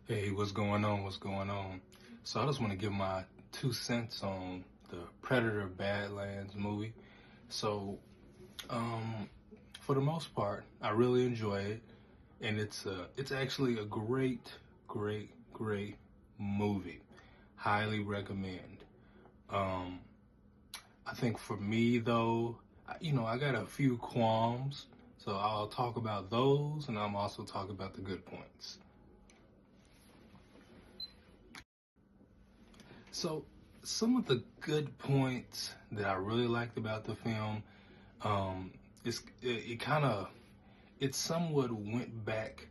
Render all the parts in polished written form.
Hey, what's going on? What's going on? So I just want to give my 2 cents on the Predator Badlands movie. So, um, for the most part, I really enjoy it, and it's actually a great movie. Highly recommend. Um, I think for me though, I got a few qualms, so I'll talk about those, and I'm also talk about the good points. So, some of the good points that I really liked about the film, um, it kind of it somewhat went back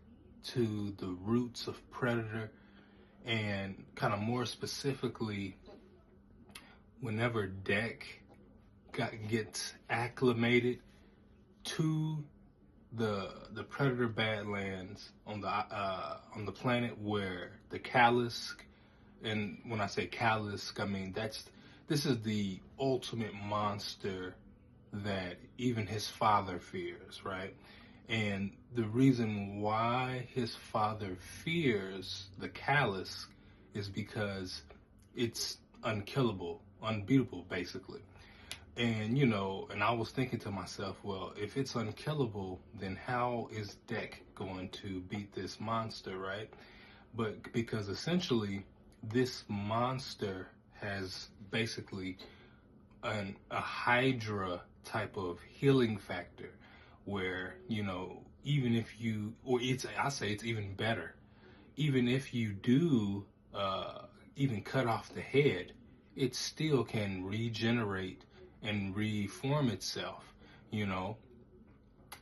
to the roots of Predator, and kind of more specifically, whenever Deck gets acclimated to the Predator Badlands on the planet where the Callus, and when I say callous, I mean this is the ultimate monster that even his father fears, right? And the reason why his father fears the callous is because it's unkillable, unbeatable, basically. And and I was thinking to myself, well, if it's unkillable, then how is Deck going to beat this monster, right? But because essentially this monster has basically a Hydra type of healing factor where, even if you, or I say it's even better, even if you do even cut off the head, it still can regenerate and reform itself, you know.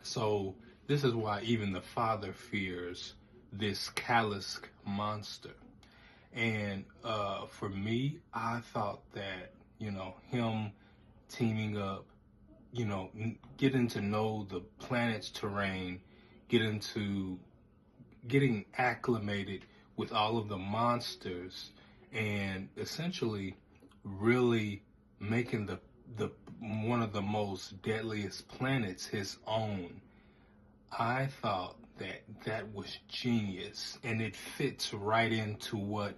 So this is why even the father fears this callous monster. And for me, I thought that, him teaming up, getting to know the planet's terrain, getting acclimated with all of the monsters, and essentially really making the one of the most deadliest planets his own. I thought that that was genius, and it fits right into what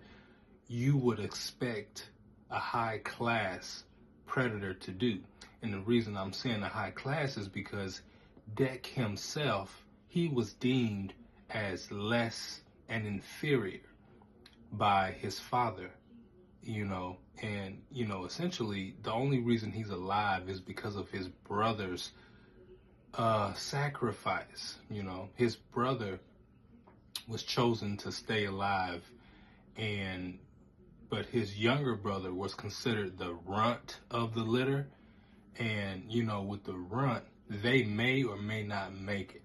you would expect a high class predator to do. And the reason I'm saying a high class is because Deck himself, he was deemed as less and inferior by his father, and essentially the only reason he's alive is because of his brother's sacrifice. His brother was chosen to stay alive, and but his younger brother was considered the runt of the litter. And with the runt, they may or may not make it.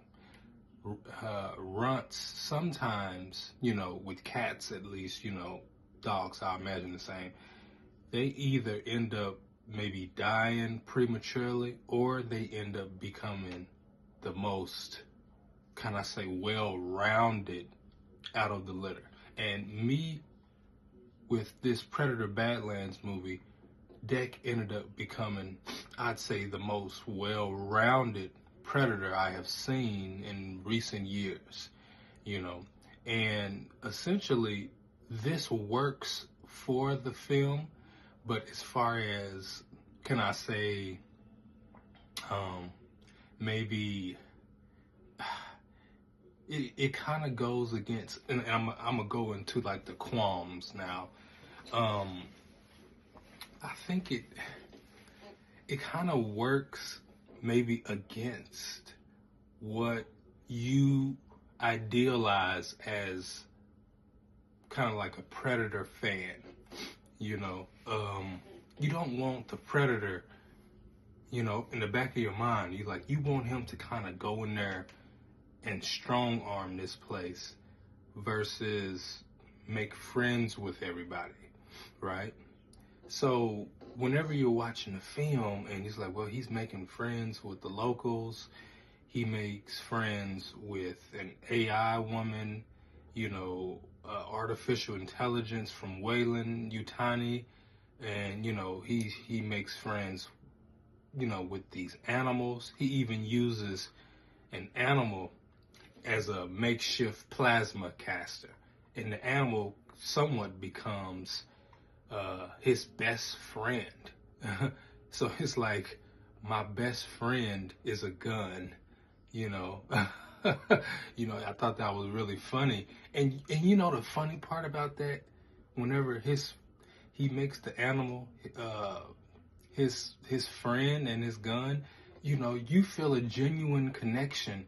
Runts sometimes, with cats at least, dogs, I imagine the same. They either end up maybe dying prematurely, or they end up becoming the most, can I say, well-rounded out of the litter. And me, with this Predator Badlands movie, Deck ended up becoming, I'd say, the most well-rounded predator I have seen in recent years, you know. And essentially, this works for the film, but as far as, can I say, um, maybe it kind of goes against, and I'm gonna go into like the qualms now. Um, I think it kind of works maybe against what you idealize as kind of like a predator fan. You know, you don't want the predator, in the back of your mind. You want him to kind of go in there and strong arm this place versus make friends with everybody, right? So whenever you're watching the film and he's like, well, he's making friends with the locals, he makes friends with an AI woman, artificial intelligence from Wayland Utani, and he makes friends, with these animals. He even uses an animal as a makeshift plasma caster. and the animal somewhat becomes his best friend. So it's like, my best friend is a gun, you know. I thought that was really funny. And the funny part about that, whenever he makes the animal his friend and his gun, you feel a genuine connection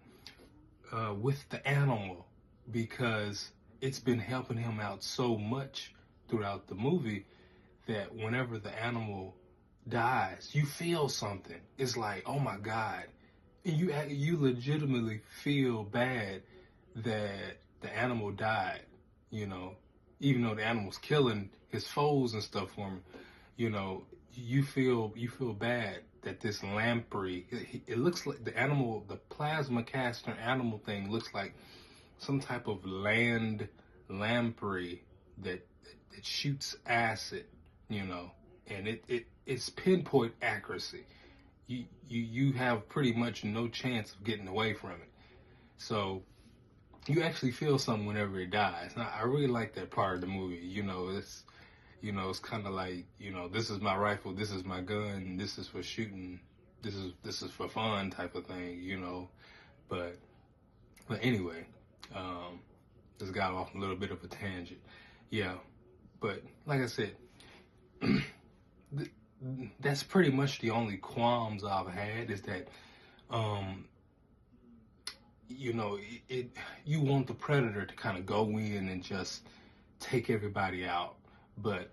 with the animal, because it's been helping him out so much throughout the movie, that whenever the animal dies, you feel something. It's like, oh my God. And you legitimately feel bad that the animal died, even though the animal's killing his foes and stuff for him. You feel bad that this lamprey, it looks like the animal, the plasma caster animal thing looks like some type of land lamprey that shoots acid, and it's pinpoint accuracy. You have pretty much no chance of getting away from it. So you actually feel something whenever it dies. Now, I really like that part of the movie. It's kind of like, this is my rifle, this is my gun, this is for shooting, this is for fun type of thing, But anyway, this got off a little bit of a tangent. Yeah, but like I said, that's pretty much the only qualms I've had, is that, you want the Predator to kind of go in and just take everybody out. But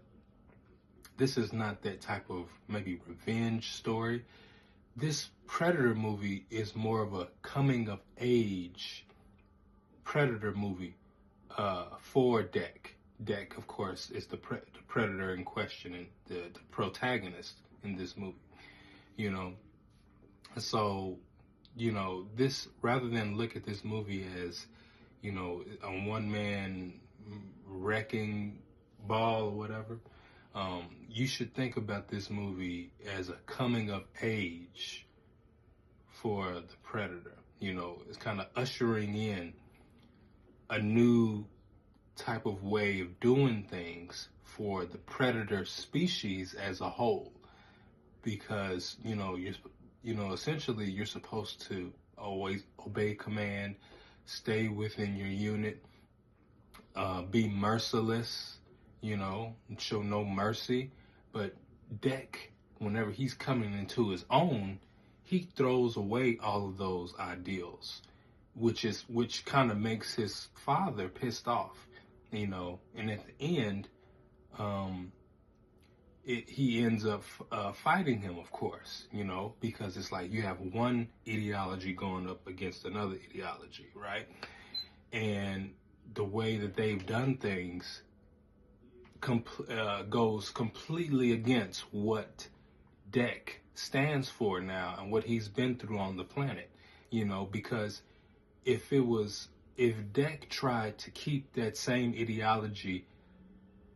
this is not that type of maybe revenge story. This Predator movie is more of a coming of age Predator movie for Dec. Dec, of course, is the Predator in question and the protagonist in this movie. So, this, rather than look at this movie as, a one-man wrecking ball or whatever, you should think about this movie as a coming of age for the Predator. It's kind of ushering in a new type of way of doing things for the Predator species as a whole, because essentially you're supposed to always obey command, stay within your unit, be merciless, show no mercy. But Dec, whenever he's coming into his own, he throws away all of those ideals, which kind of makes his father pissed off, and at the end, he ends up fighting him, of course, because it's like you have one ideology going up against another ideology, right? And the way that they've done things goes completely against what Dec stands for now and what he's been through on the planet, because if Dec tried to keep that same ideology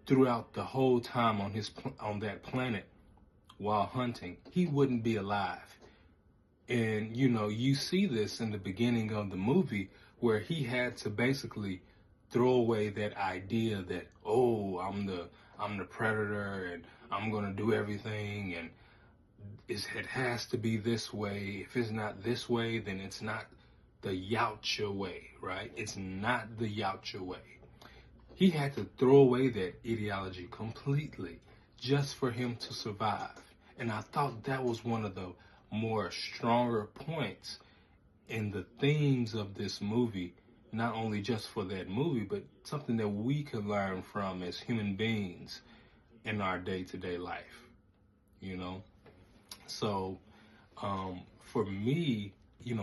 throughout the whole time on that planet while hunting, he wouldn't be alive. And you see this in the beginning of the movie, where he had to basically throw away that idea that, oh, I'm the Predator and I'm gonna do everything, and it has to be this way. If it's not this way, then it's not the Yautja way, right? It's not the Yautja way. He had to throw away that ideology completely just for him to survive. And I thought that was one of the more stronger points in the themes of this movie, not only just for that movie, but something that we could learn from as human beings in our day-to-day life, So, for me,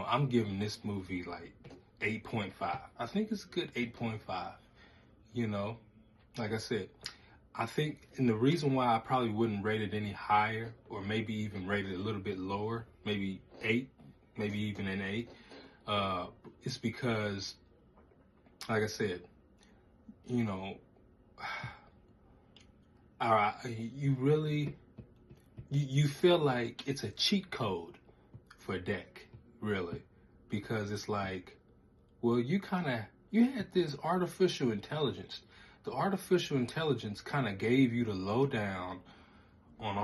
I'm giving this movie like 8.5. I think it's a good 8.5. Like I said, I think, and the reason why I probably wouldn't rate it any higher, or maybe even rate it a little bit lower, maybe 8, maybe even an 8, is because, like I said, you feel like it's a cheat code for Dec, really, because it's like, well, you kind of You had this artificial intelligence. The artificial intelligence kind of gave you the lowdown on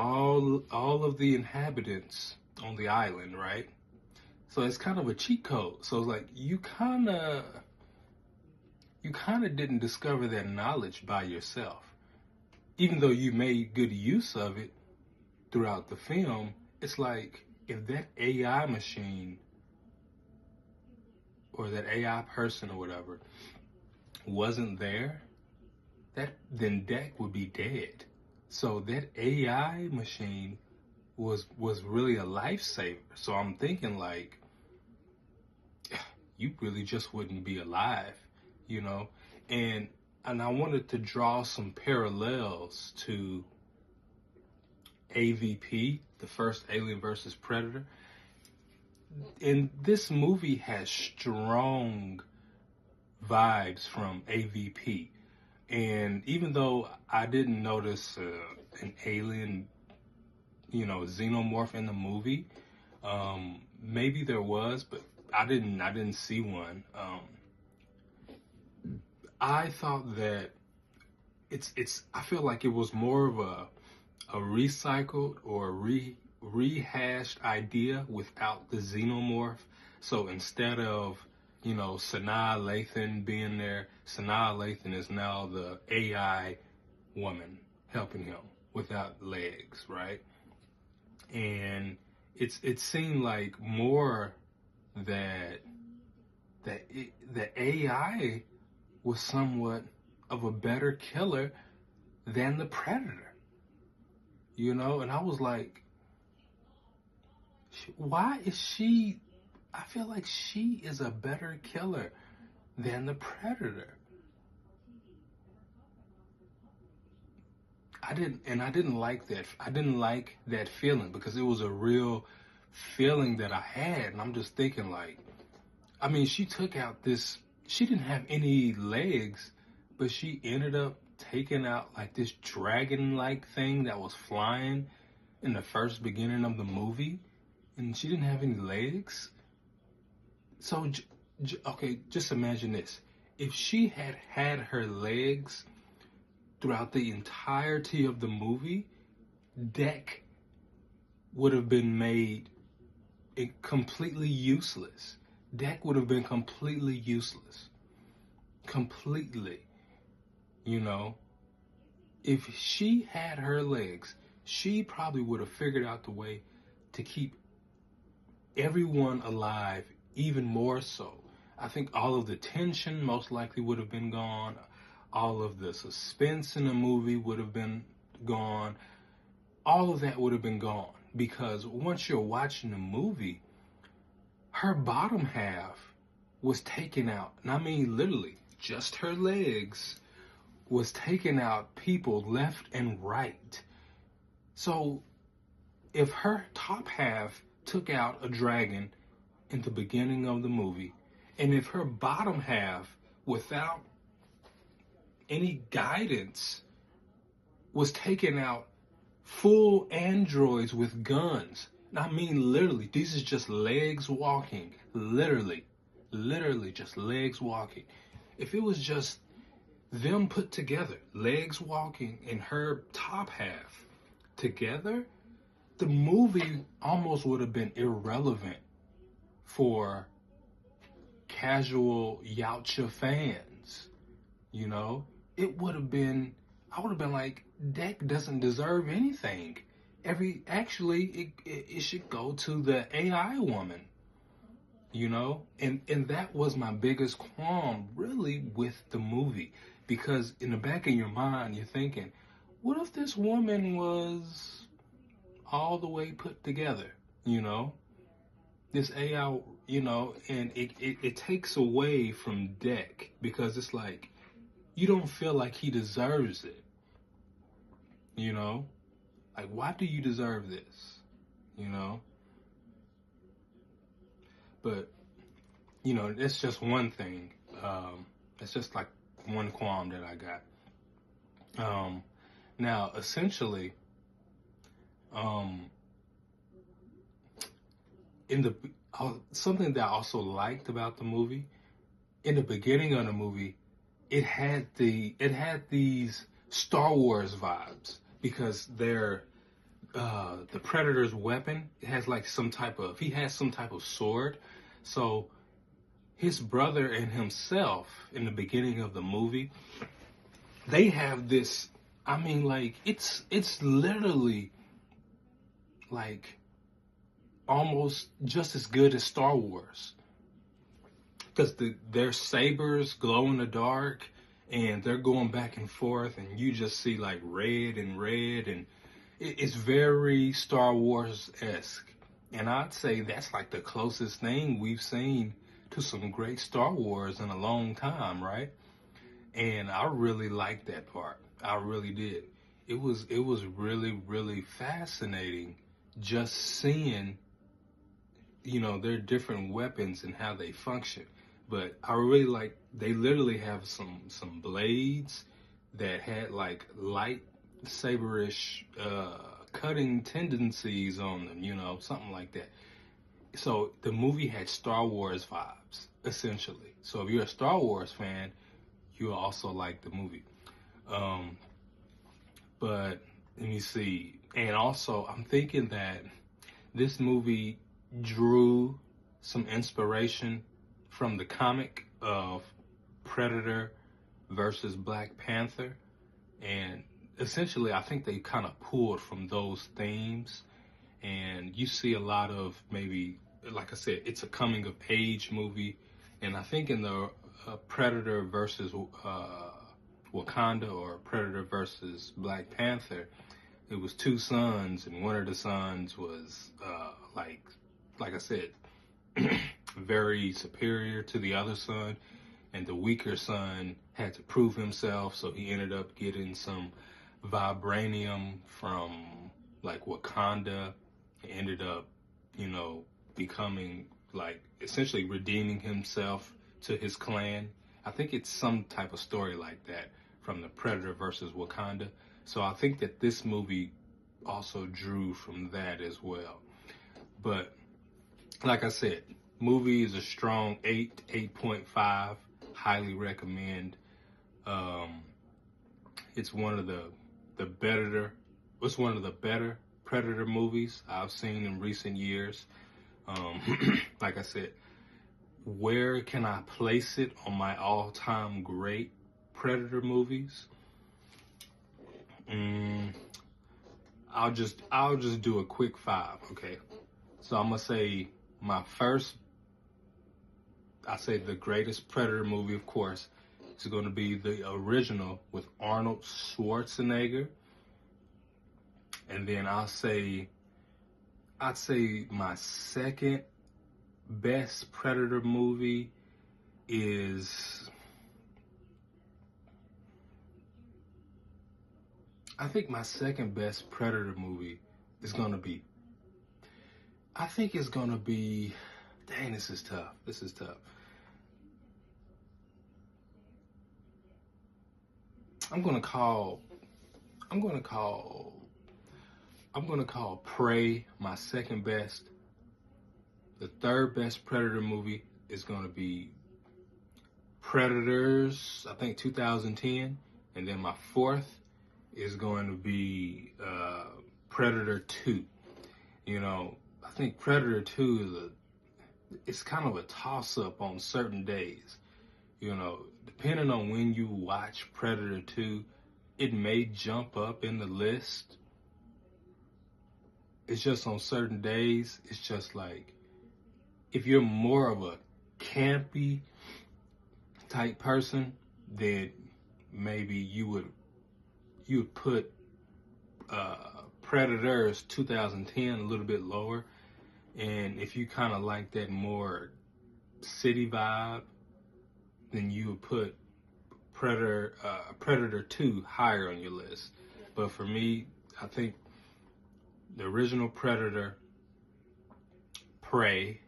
all of the inhabitants on the island, right? So it's kind of a cheat code. So it's like you kind of didn't discover that knowledge by yourself. Even though you made good use of it throughout the film, it's like if that AI machine or that AI person or whatever wasn't there, that then Deck would be dead. So that AI machine was really a lifesaver. So I'm thinking like you really just wouldn't be alive, you know? And I wanted to draw some parallels to AVP, the first Alien versus Predator. And this movie has strong vibes from AVP. And even though I didn't notice an alien, xenomorph in the movie, maybe there was, but I didn't see one. I thought that I feel like it was more of a recycled or rehashed idea without the xenomorph. So instead of, Sanaa Lathan being there, Sanaa Lathan is now the AI woman helping him without legs, right? And it seemed like more that the AI was somewhat of a better killer than the Predator, and I was like, why is she? I feel like she is a better killer than the Predator. I didn't like that. I didn't like that feeling because it was a real feeling that I had, and I'm just thinking like, I mean, she took out this. She didn't have any legs, but she ended up taking out like this dragon-like thing that was flying in the first beginning of the movie, and she didn't have any legs. So, okay, just imagine this. If she had had her legs throughout the entirety of the movie, Deck would have been made completely useless. Deck would have been completely useless. Completely. If she had her legs, she probably would have figured out the way to keep everyone alive even more so. I think all of the tension most likely would have been gone. All of the suspense in the movie would have been gone. All of that would have been gone because once you're watching the movie, her bottom half was taken out. And I mean literally, just her legs was taking out people left and right. So if her top half took out a dragon in the beginning of the movie, and if her bottom half, without any guidance, was taking out full androids with guns, I mean literally, these is just legs walking, literally just legs walking. If it was just them put together, legs walking and her top half together, the movie almost would have been irrelevant for casual Yautja fans. It would have been, I would have been like, Deck doesn't deserve anything. It should go to the AI woman. And that was my biggest qualm really with the movie, because in the back of your mind you're thinking, what if this woman was all the way put together, this AI, and it takes away from Deck because it's like you don't feel like he deserves it, like, why do you deserve this, but that's just one thing. It's just like one qualm that I got. Now essentially, in the something that I also liked about the movie in the beginning of the movie, it had these Star Wars vibes because the Predator's weapon, it has like he has some type of sword. So his brother and himself in the beginning of the movie, they have this, I mean, like it's literally like almost just as good as Star Wars because their sabers glow in the dark and they're going back and forth and you just see like red and red and it's very Star Wars-esque. And I'd say that's like the closest thing we've seen to some great Star Wars in a long time, right? And I really liked that part. I really did. It was really, really fascinating just seeing, their different weapons and how they function. But I really like they literally have some blades that had like lightsaberish cutting tendencies on them, something like that. So the movie had Star Wars vibes, essentially. So if you're a Star Wars fan, you also like the movie. Um, but let me see. And also, I'm thinking that this movie drew some inspiration from the comic of Predator versus Black Panther. And essentially, I think they kind of pulled from those themes. And you see a lot of maybe, like I said, it's a coming of age movie. And I think in the Predator versus Wakanda or Predator versus Black Panther, it was two sons, and one of the sons was like I said, very superior to the other son, and the weaker son had to prove himself, so he ended up getting some vibranium from like Wakanda. He ended up, becoming like essentially redeeming himself to his clan. I think it's some type of story like that from the Predator versus Wakanda. So I think that this movie also drew from that as well. But like I said, movie is a strong 8.5. Highly recommend. It's one of the better. It's one of the better Predator movies I've seen in recent years. Like I said, where can I place it on my all-time great Predator movies? I'll just do a quick 5, okay? So I'm gonna say I say the greatest Predator movie, of course, is going to be the original with Arnold Schwarzenegger. And then I'd say my second best Predator movie is, I think my second best Predator movie is going to be, dang, this is tough. I'm gonna call Prey my second best. The third best Predator movie is gonna be Predators, I think 2010, and then my fourth is going to be Predator 2. I think Predator 2 it's kind of a toss-up on certain days. Depending on when you watch Predator 2, it may jump up in the list. It's just on certain days, it's just like, if you're more of a campy type person, then maybe you would put Predators 2010 a little bit lower. And if you kind of like that more city vibe, then you would put Predator 2 higher on your list. But for me, I think the original Predator, Prey,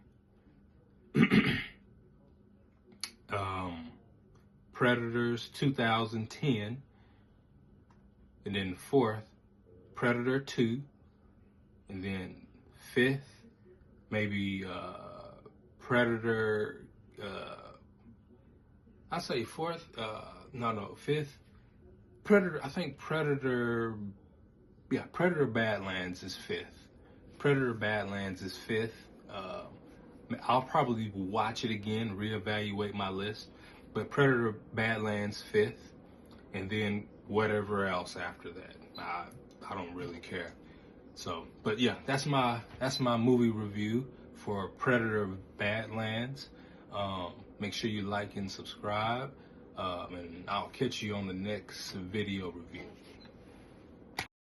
Predators 2010, and then fourth, Predator 2, and then fifth, maybe Predator I say fourth. No, fifth. Predator. I think Predator. Yeah, Predator Badlands is fifth. Predator Badlands is fifth. I'll probably watch it again, reevaluate my list. But Predator Badlands fifth, and then whatever else after that. I don't really care. So, but yeah, that's my movie review for Predator Badlands. Make sure you like and subscribe, and I'll catch you on the next video review.